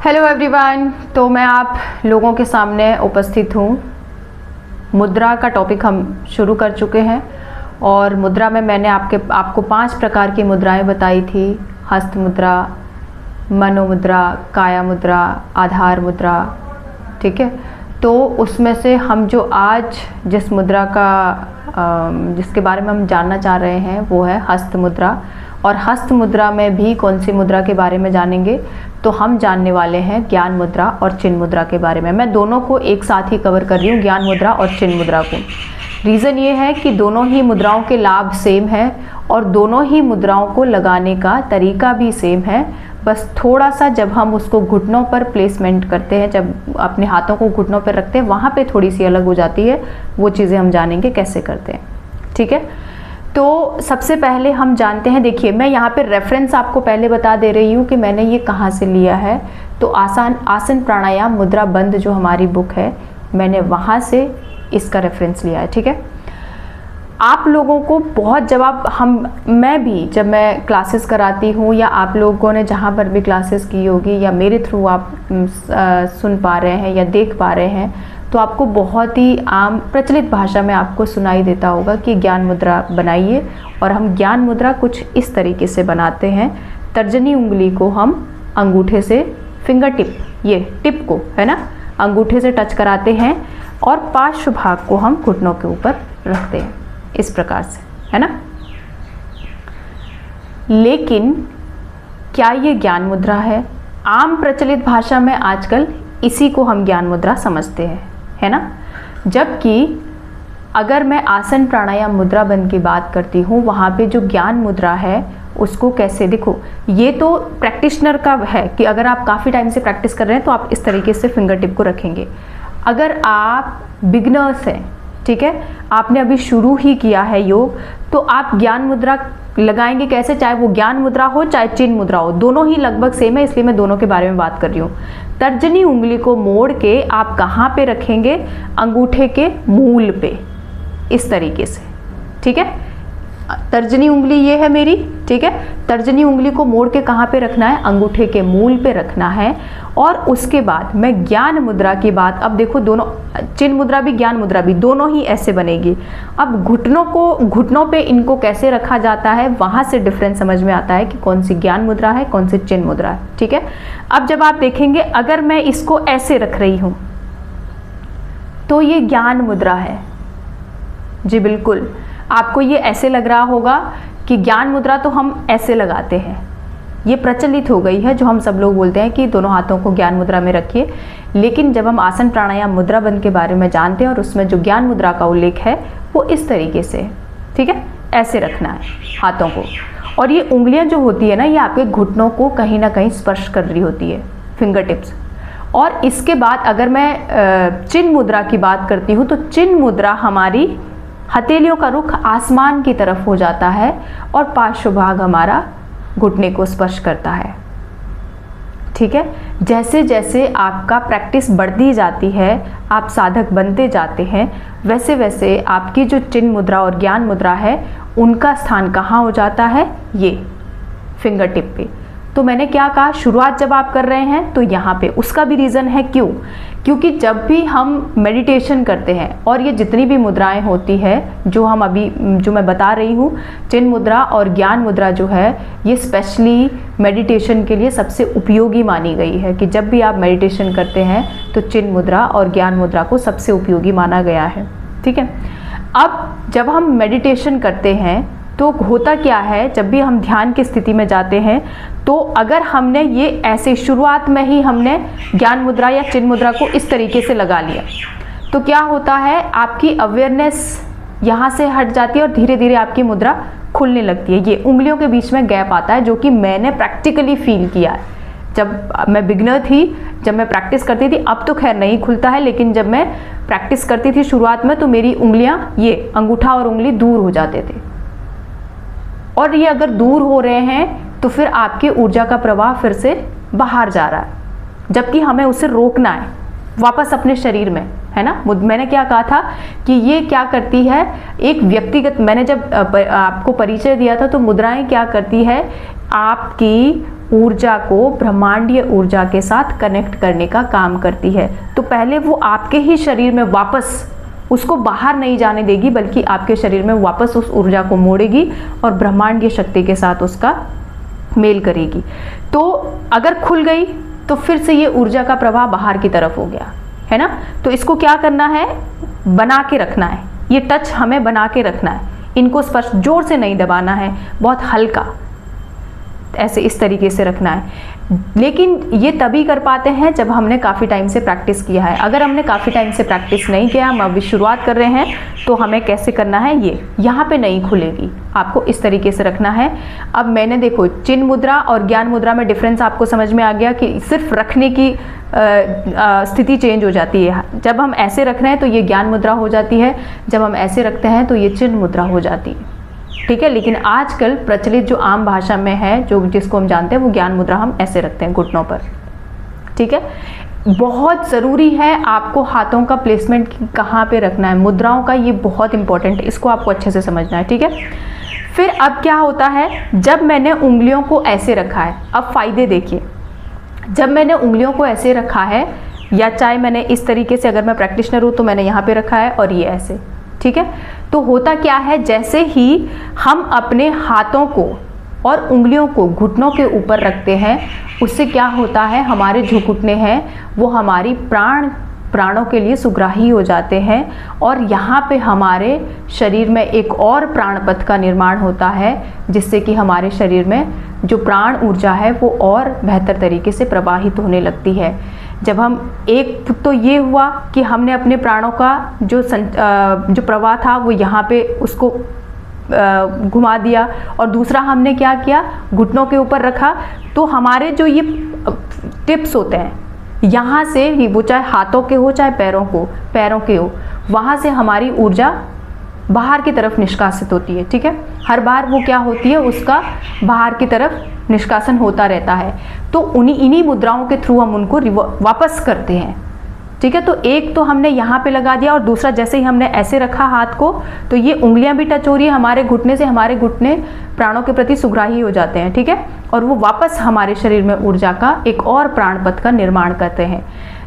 Hello everyone. तो मैं आप लोगों के सामने उपस्थित हूँ। मुद्रा का टॉपिक हम शुरू कर चुके हैं और मुद्रा में मैंने आपको 5 प्रकार की मुद्राएं बताई थी। हस्त मुद्रा, मनोमुद्रा, काया मुद्रा, आधार मुद्रा। ठीक है, तो उसमें से हम जो आज जिस मुद्रा का जिसके बारे में हम जानना चाह रहे हैं वो है हस्त मुद्रा। और हस्त मुद्रा में भी कौन सी मुद्रा के बारे में जानेंगे, तो हम जानने वाले हैं ज्ञान मुद्रा और चिन्ह मुद्रा के बारे में। मैं दोनों को एक साथ ही कवर कर रही हूँ, ज्ञान मुद्रा और चिन्ह मुद्रा को। रीज़न ये है कि दोनों ही मुद्राओं के लाभ सेम है और दोनों ही मुद्राओं को लगाने का तरीका भी सेम है। बस थोड़ा सा जब हम उसको घुटनों पर प्लेसमेंट करते हैं, जब अपने हाथों को घुटनों पर रखते हैं, वहाँ पे थोड़ी सी अलग हो जाती है। वो चीज़ें हम जानेंगे कैसे करते हैं। ठीक है, तो सबसे पहले हम जानते हैं। देखिए, मैं यहाँ पे रेफरेंस आपको पहले बता दे रही हूँ कि मैंने ये कहाँ से लिया है। तो आसन प्राणायाम मुद्रा बंद जो हमारी बुक है, मैंने वहाँ से इसका रेफरेंस लिया है। ठीक है, आप लोगों को बहुत मैं भी जब मैं क्लासेस कराती हूँ या आप लोगों ने जहाँ पर भी क्लासेस की होगी या मेरे थ्रू आप सुन पा रहे हैं या देख पा रहे हैं, तो आपको बहुत ही आम प्रचलित भाषा में आपको सुनाई देता होगा कि ज्ञान मुद्रा बनाइए। और हम ज्ञान मुद्रा कुछ इस तरीके से बनाते हैं। तर्जनी उंगली को हम अंगूठे से, फिंगर टिप, ये टिप को है ना, अंगूठे से टच कराते हैं और पार्श्व भाग को हम घुटनों के ऊपर रखते हैं इस प्रकार से, है ना। लेकिन क्या ये ज्ञान मुद्रा है? आम प्रचलित भाषा में आजकल इसी को हम ज्ञान मुद्रा समझते हैं, है ना। जबकि अगर मैं आसन प्राणायाम मुद्रा बंद की बात करती हूँ, वहाँ पे जो ज्ञान मुद्रा है उसको कैसे, देखो ये तो प्रैक्टिशनर का है कि अगर आप काफ़ी टाइम से प्रैक्टिस कर रहे हैं तो आप इस तरीके से फिंगर टिप को रखेंगे। अगर आप बिगनर्स हैं, ठीक है, आपने अभी शुरू ही किया है योग, तो आप ज्ञान मुद्रा लगाएंगे कैसे? चाहे वो ज्ञान मुद्रा हो चाहे चिन्ह मुद्रा हो, दोनों ही लगभग सेम है, इसलिए मैं दोनों के बारे में बात कर रही हूँ। तर्जनी उंगली को मोड़ के आप कहाँ पे रखेंगे? अंगूठे के मूल पे, इस तरीके से। ठीक है, तर्जनी उंगली ये है मेरी, ठीक है। तर्जनी उंगली को मोड़ के कहाँ पे रखना है? अंगूठे के मूल पे रखना है। और उसके बाद मैं ज्ञान मुद्रा की बात, अब देखो दोनों, चिन्ह मुद्रा भी ज्ञान मुद्रा भी, दोनों ही ऐसे बनेगी। अब घुटनों पे इनको कैसे रखा जाता है, वहाँ से डिफरेंस समझ में आता है कि कौन सी ज्ञान मुद्रा है, कौन सी चिन्ह मुद्रा है। ठीक है, अब जब आप देखेंगे, अगर मैं इसको ऐसे रख रही हूँ तो ये ज्ञान मुद्रा है। जी बिल्कुल, आपको ये ऐसे लग रहा होगा कि ज्ञान मुद्रा तो हम ऐसे लगाते हैं, ये प्रचलित हो गई है, जो हम सब लोग बोलते हैं कि दोनों हाथों को ज्ञान मुद्रा में रखिए। लेकिन जब हम आसन प्राणायाम मुद्रा बंद के बारे में जानते हैं और उसमें जो ज्ञान मुद्रा का उल्लेख है वो इस तरीके से, ठीक है, ऐसे रखना है हाथों को। और ये उंगलियां जो होती है ना, ये आपके घुटनों को कहीं ना कहीं स्पर्श कर रही होती है, फिंगर टिप्स। और इसके बाद अगर मैं चिन्ह मुद्रा की बात करती हूँ, तो चिन्ह मुद्रा हमारी हथेलियों का रुख आसमान की तरफ हो जाता है और पार्श्व भाग हमारा घुटने को स्पर्श करता है। ठीक है, जैसे जैसे आपका प्रैक्टिस बढ़ती जाती है, आप साधक बनते जाते हैं, वैसे वैसे आपकी जो चिन्ह मुद्रा और ज्ञान मुद्रा है उनका स्थान कहाँ हो जाता है? ये फिंगर टिप पे। तो मैंने क्या कहा, शुरुआत जब आप कर रहे हैं तो यहाँ पे, उसका भी रीज़न है क्यों, क्योंकि जब भी हम मेडिटेशन करते हैं, और ये जितनी भी मुद्राएं होती है जो मैं बता रही हूँ, चिन्ह मुद्रा और ज्ञान मुद्रा जो है, ये स्पेशली मेडिटेशन के लिए सबसे उपयोगी मानी गई है। कि जब भी आप मेडिटेशन करते हैं तो चिन्ह मुद्रा और ज्ञान मुद्रा को सबसे उपयोगी माना गया है। ठीक है, अब जब हम मेडिटेशन करते हैं तो होता क्या है, जब भी हम ध्यान की स्थिति में जाते हैं, तो अगर हमने ये ऐसे शुरुआत में ही हमने ज्ञान मुद्रा या चिन्ह मुद्रा को इस तरीके से लगा लिया, तो क्या होता है, आपकी अवेयरनेस यहाँ से हट जाती है और धीरे धीरे आपकी मुद्रा खुलने लगती है। ये उंगलियों के बीच में गैप आता है, जो कि मैंने प्रैक्टिकली फील किया है। जब मैं बिगनर थी, जब मैं प्रैक्टिस करती थी, अब तो खैर नहीं खुलता है, लेकिन जब मैं प्रैक्टिस करती थी शुरुआत में, तो मेरी उंगलियाँ, ये अंगूठा और उंगली दूर हो जाते थे। और ये अगर दूर हो रहे हैं तो फिर आपकी ऊर्जा का प्रवाह फिर से बाहर जा रहा है, जबकि हमें उसे रोकना है वापस अपने शरीर में, है ना। मैंने क्या कहा था कि ये क्या करती है, एक व्यक्तिगत, मैंने जब आपको परिचय दिया था, तो मुद्राएं क्या करती है, आपकी ऊर्जा को ब्रह्मांडीय ऊर्जा के साथ कनेक्ट करने का काम करती है। तो पहले वो आपके ही शरीर में वापस, उसको बाहर नहीं जाने देगी, बल्कि आपके शरीर में वापस उस ऊर्जा को मोड़ेगी और ब्रह्मांडीय शक्ति के साथ उसका मेल करेगी। तो अगर खुल गई तो फिर से ये ऊर्जा का प्रवाह बाहर की तरफ हो गया, है ना। तो इसको क्या करना है, बना के रखना है, ये टच हमें बना के रखना है। इनको स्पर्श जोर से नहीं दबाना है, बहुत हल्का ऐसे इस तरीके से रखना है। लेकिन ये तभी कर पाते हैं जब हमने काफ़ी टाइम से प्रैक्टिस किया है। अगर हमने काफ़ी टाइम से प्रैक्टिस नहीं किया, हम अभी शुरुआत कर रहे हैं, तो हमें कैसे करना है, ये यहाँ पे नहीं खुलेगी, आपको इस तरीके से रखना है। अब मैंने देखो चिन्ह मुद्रा और ज्ञान मुद्रा में डिफरेंस आपको समझ में आ गया कि सिर्फ रखने की स्थिति चेंज हो जाती है। जब हम ऐसे रख रहे हैं तो ये ज्ञान मुद्रा हो जाती है, जब हम ऐसे रखते हैं तो ये चिन्ह मुद्रा हो जाती है, ठीक है। लेकिन आजकल प्रचलित जो आम भाषा में है, जो जिसको हम जानते हैं, वो ज्ञान मुद्रा हम ऐसे रखते हैं घुटनों पर, ठीक है। बहुत ज़रूरी है आपको हाथों का प्लेसमेंट कहाँ पे रखना है, मुद्राओं का, ये बहुत इंपॉर्टेंट है, इसको आपको अच्छे से समझना है, ठीक है। फिर अब क्या होता है, जब मैंने उंगलियों को ऐसे रखा है, अब फायदे देखिए। जब मैंने उंगलियों को ऐसे रखा है, या चाहे मैंने इस तरीके से, अगर मैं प्रैक्टिशनर हूँ तो मैंने यहाँ पे रखा है और ये ऐसे, ठीक है। तो होता क्या है, जैसे ही हम अपने हाथों को और उंगलियों को घुटनों के ऊपर रखते हैं, उससे क्या होता है, हमारे जो घुटने हैं वो हमारी प्राणों के लिए सुग्राही हो जाते हैं, और यहाँ पे हमारे शरीर में एक और प्राणपथ का निर्माण होता है, जिससे कि हमारे शरीर में जो प्राण ऊर्जा है वो और बेहतर तरीके से प्रवाहित होने लगती है। जब हम एक तो ये हुआ कि हमने अपने प्राणों का जो प्रवाह था वो यहाँ पे उसको घुमा दिया, और दूसरा हमने क्या किया, घुटनों के ऊपर रखा। तो हमारे जो ये टिप्स होते हैं, यहाँ से ही, वो चाहे हाथों के हो चाहे पैरों के हो, वहाँ से हमारी ऊर्जा बाहर की तरफ निष्कासित होती है, ठीक है। हर बार वो क्या होती है, उसका बाहर की तरफ निष्कासन होता रहता है। तो इन्हीं मुद्राओं के थ्रू हम उनको वापस करते हैं, ठीक है। तो एक तो हमने यहाँ पे लगा दिया, और दूसरा जैसे ही हमने ऐसे रखा हाथ को, तो ये उंगलियां भी टच हो रही है हमारे घुटने से, हमारे घुटने प्राणों के प्रति सुग्राही हो जाते हैं, ठीक है। और वो वापस हमारे शरीर में ऊर्जा का एक और प्राणपथ का निर्माण करते हैं।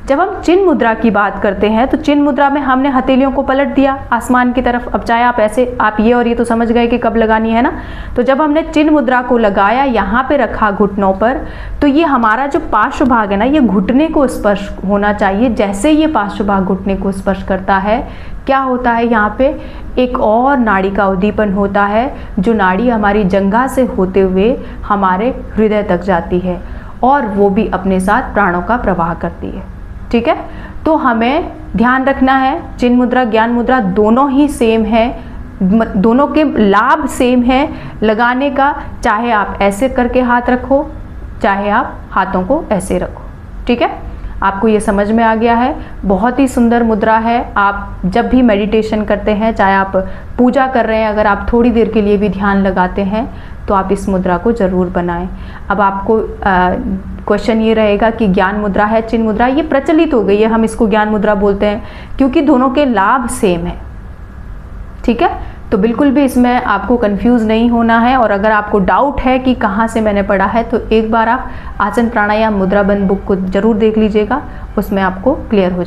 जब हम चिन्ह मुद्रा की बात करते हैं, तो चिन्ह मुद्रा में हमने हथेलियों को पलट दिया आसमान की तरफ। अब चाहे आप ऐसे, आप ये और ये तो समझ गए कि कब लगानी है ना। तो जब हमने चिन्ह मुद्रा को लगाया, यहाँ पे रखा घुटनों पर, तो ये हमारा जो पार्श्व भाग है ना, ये घुटने को स्पर्श होना चाहिए। जैसे ये पार्श्व भाग घुटने को स्पर्श करता है, क्या होता है, यहाँ पे एक और नाड़ी का उद्दीपन होता है, जो नाड़ी हमारी जंघा से होते हुए हमारे हृदय तक जाती है, और वो भी अपने साथ प्राणों का प्रवाह करती है, ठीक है। तो हमें ध्यान रखना है, चिन्ह मुद्रा ज्ञान मुद्रा दोनों ही सेम है, दोनों के लाभ सेम है लगाने का। चाहे आप ऐसे करके हाथ रखो, चाहे आप हाथों को ऐसे रखो, ठीक है। आपको ये समझ में आ गया है। बहुत ही सुंदर मुद्रा है। आप जब भी मेडिटेशन करते हैं, चाहे आप पूजा कर रहे हैं, अगर आप थोड़ी देर के लिए भी ध्यान लगाते हैं, तो आप इस मुद्रा को ज़रूर बनाएं। अब आपको क्वेश्चन ये रहेगा कि ज्ञान मुद्रा है, चिन्ह मुद्रा, ये प्रचलित हो गई है, हम इसको ज्ञान मुद्रा बोलते हैं, क्योंकि दोनों के लाभ सेम है, ठीक है। तो बिल्कुल भी इसमें आपको कंफ्यूज नहीं होना है। और अगर आपको डाउट है कि कहाँ से मैंने पढ़ा है, तो एक बार आप आसन प्राणायाम मुद्रा बंद बुक को जरूर देख लीजिएगा, उसमें आपको क्लियर हो